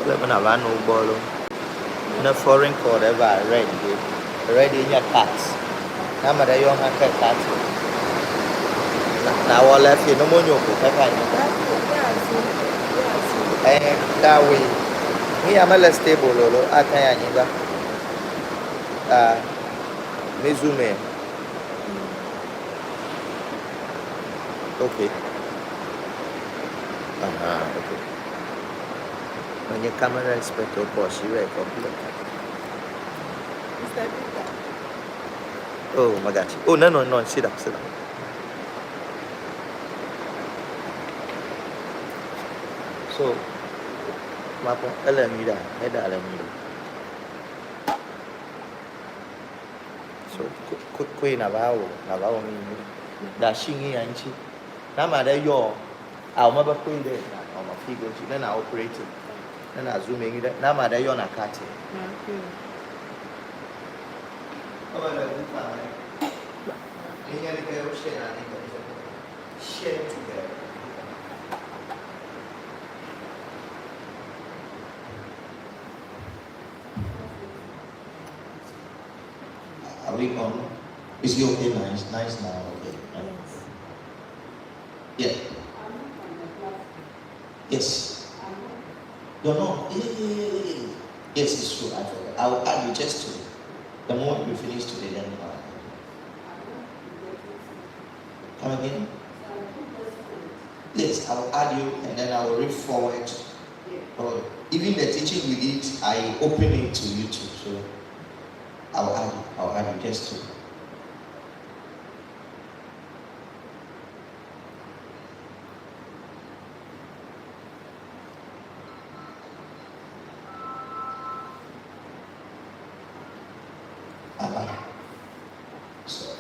Let me have no ball. No foreign code ever read in your cards. Now, my young hacker cards. Now, all left you no more. You that way. Me, I'm a stable. I can't. Mizume. Okay. Okay. When your camera is better, of course, you are complete. Oh my gosh. Oh, no. Sit down. So, Mapo, Elamida, Heda Alamida. So, Queen Navao, that singing and she. Nama there, I'll never queen there on my figure, then I operate it. Then I zoom in it. Nama there, you're not cutting. Share together. Are we on? Is he okay? Nice now. Okay. Yeah. Yes. No. Yes, it's true. I forgot. I'll add you just to the moment we finish today. Then come again. Yes, I'll add you, and then I will read forward. Even the teaching we did, I open it to YouTube. So I'll add you just to.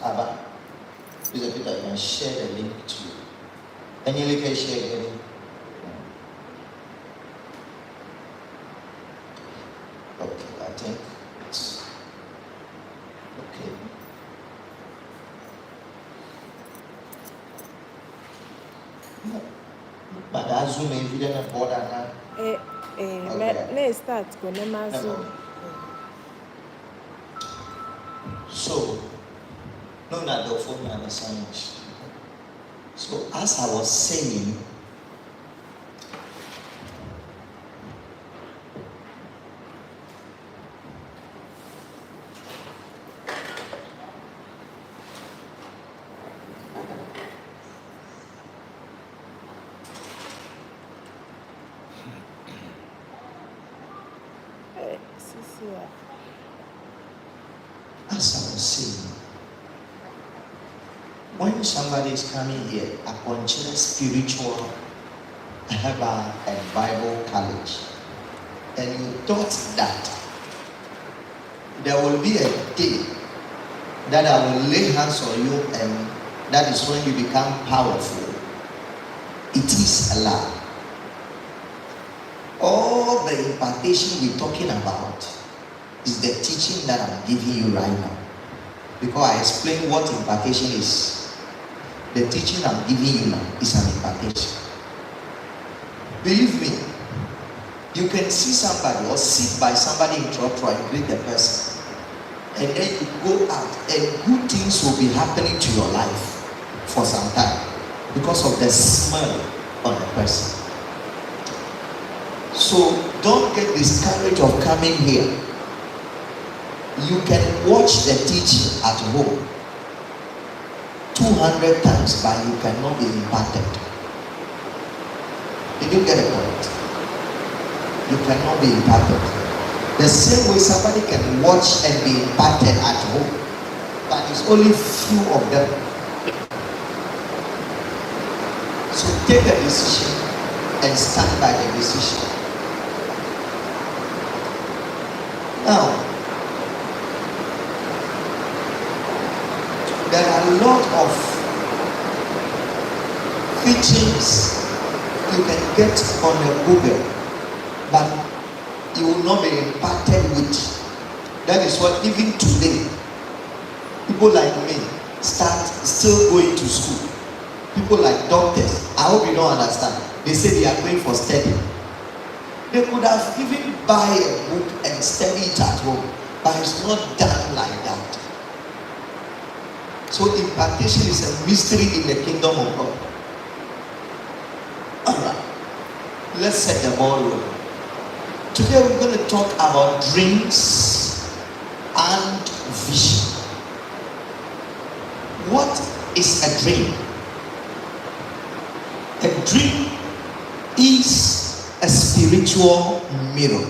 Abba, please, Peter, you can share the link to you. And you can share it. Okay, I think it's okay. But I zoom in, you don't bother now. Let's start when I'm Zoom. So, no, not the phone and the science. So, as I was saying, when somebody is coming here, upon spiritual and Bible college, and you thought that there will be a day that I will lay hands on you, and that is when you become powerful, it is a lie. All the impartation we're talking about is the teaching that I'm giving you right now. Because I explain what impartation is. The teaching I'm giving you now is an impartation. Believe me, you can see somebody or sit by somebody in church and greet the person, and then you go out and good things will be happening to your life for some time because of the smell on the person. So don't get discouraged of coming here. You can watch the teaching at home 200 times, but you cannot be impacted. Did you get a point? You cannot be impacted. The same way somebody can watch and be impacted at home, but it's only few of them. So take a decision and stand by the decision. Now, there are a lot of teachings you can get on a Google, but you will not be impacted with. That is what even today, people like me still going to school. People like doctors, I hope you don't understand. They say they are going for study. They could have even buy a book and study it at home, but it's not done like that. So impartation is a mystery in the kingdom of God. Alright, let's set the ball rolling. Today we're going to talk about dreams and vision. What is a dream? A dream is a spiritual mirror.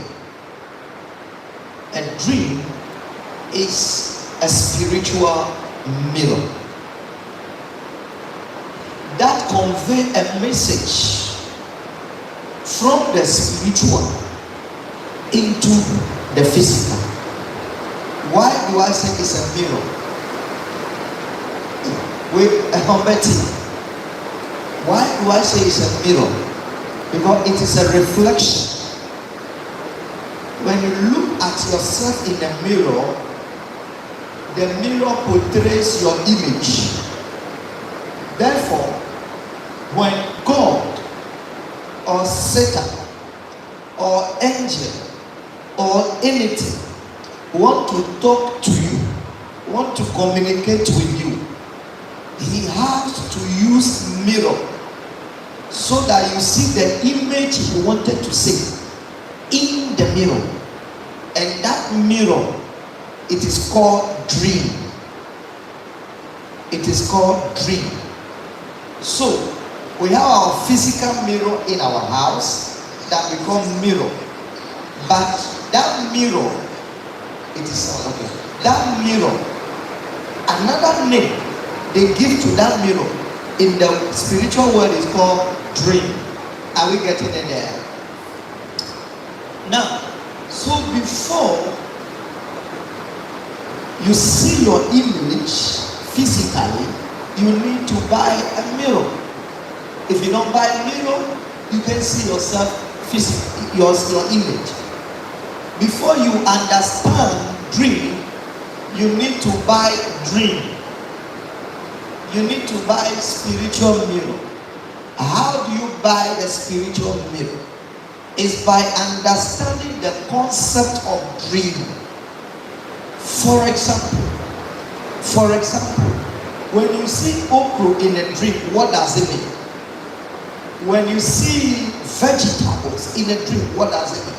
A dream is a spiritual mirror that convey a message from the spiritual into the physical. Why do I say it's a mirror? With a Humberti. Why do I say it's a mirror? Because it is a reflection. When you look at yourself in the mirror portrays your image. Therefore, when God or Satan or angel or anything want to talk to you, want to communicate with you, he has to use mirror so that you see the image he wanted to see in the mirror. And that mirror, it is called dream. It is called dream. So we have our physical mirror in our house that becomes mirror. But that mirror, it is okay. That mirror, another name they give to that mirror in the spiritual world is called dream. Are we getting it there? Now, so before you see your image physically, you need to buy a mirror. If you don't buy a mirror, you can see yourself physically, your image. Before you understand dream, you need to buy dream. You need to buy spiritual mirror. How do you buy the spiritual mirror? It's by understanding the concept of dream. For example, when you see okra in a dream, what does it mean? When you see vegetables in a dream, what does it mean?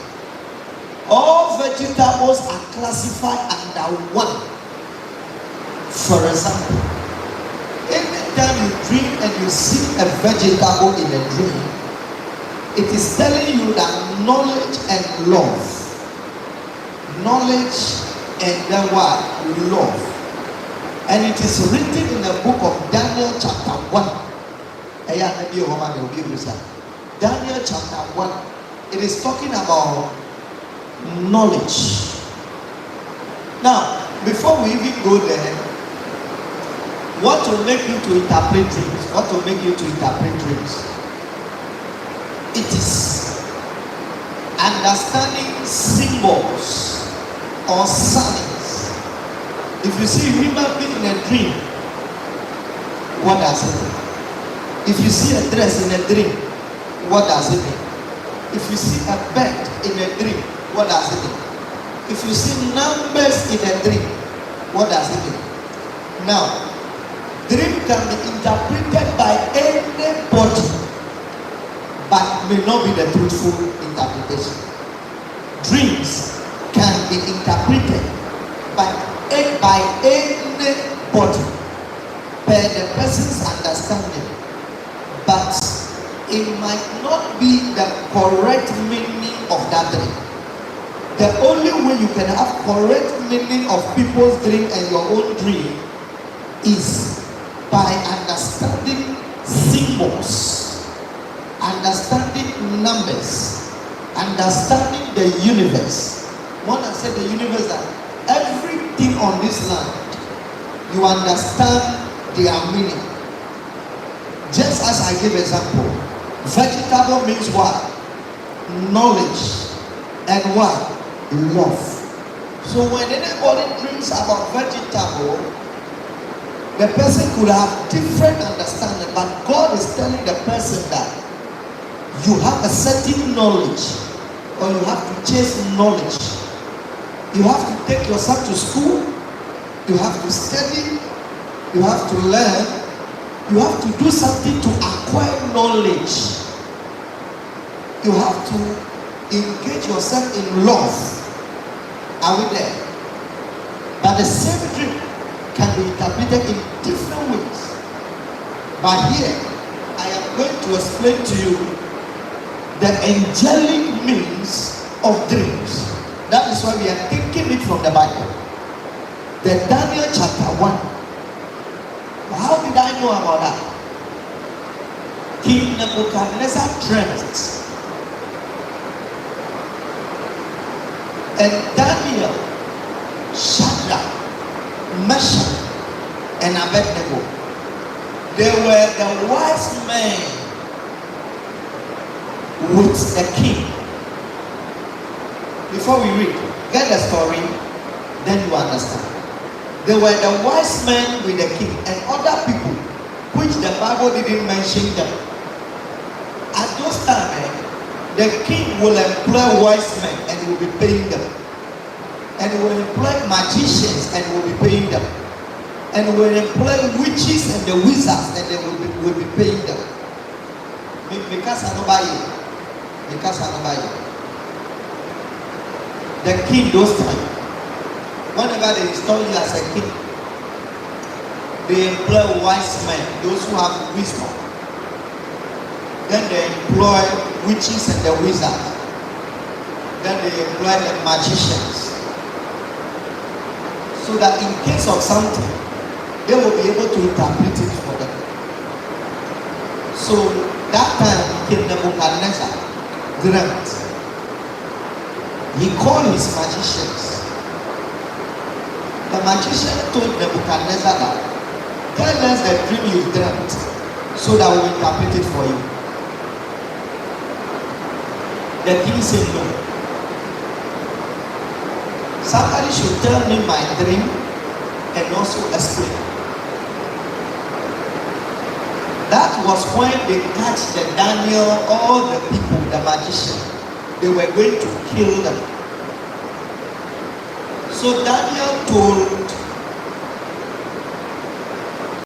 All vegetables are classified under one. For example, anytime you dream and you see a vegetable in a dream, it is telling you that knowledge and love. Knowledge and then what? Love. And it is written in the book of Daniel chapter 1. Daniel chapter 1. It is talking about knowledge. Now, before we even go there, what will make you to interpret dreams? What will make you to interpret dreams? It is understanding symbols or signs. If you see a human being in a dream, what does it mean? If you see a dress in a dream, what does it mean? If you see a bed in a dream, what does it mean? If you see numbers in a dream, what does it mean? Now, dream can be interpreted by anybody, but may not be the truthful interpretation. Dreams can be interpreted by anybody per the person's understanding, but it might not be the correct meaning of that dream. The only way you can have correct meaning of people's dream and your own dream is by understanding symbols, understanding numbers, understanding the universe. When I said the universe, that everything on this land, you understand their meaning. Just as I give example, vegetable means what? Knowledge. And what? Love. So when anybody dreams about vegetable, the person could have different understanding, but God is telling the person that you have a certain knowledge or you have to chase knowledge. You have to take yourself to school. You have to study. You have to learn. You have to do something to acquire knowledge. You have to engage yourself in love. Are we there? But the same dream can be interpreted in different ways. But here, I am going to explain to you the angelic means of dreams. That is why we are taking it from the Bible. The Daniel chapter 1. How did I know about that? King Nebuchadnezzar dreamt. And Daniel, Shadrach, Meshach, and Abednego, they were the wise men with the king. Before we read, get the story, then you understand. They were the wise men with the king and other people, which the Bible didn't mention them. At those times, the king will employ wise men and he will be paying them. And he will employ magicians and he will be paying them. And he will employ witches and the wizards and they will be paying them. Because I don't buy it. Because I don't buy it. The king those times, whenever they install you as a king, they employ wise men, those who have wisdom. Then they employ witches and the wizards. Then they employ the magicians. So that in case of something, they will be able to interpret it for them. So that time King Nebuchadnezzar dreamt. He called his magicians. The magician told Nebuchadnezzar that, tell us the dream you dreamt so that we will interpret it for you. The king said no. Somebody should tell me my dream and also explain. That was when they catch the Daniel, all the people, the magician, they were going to kill them. So Daniel told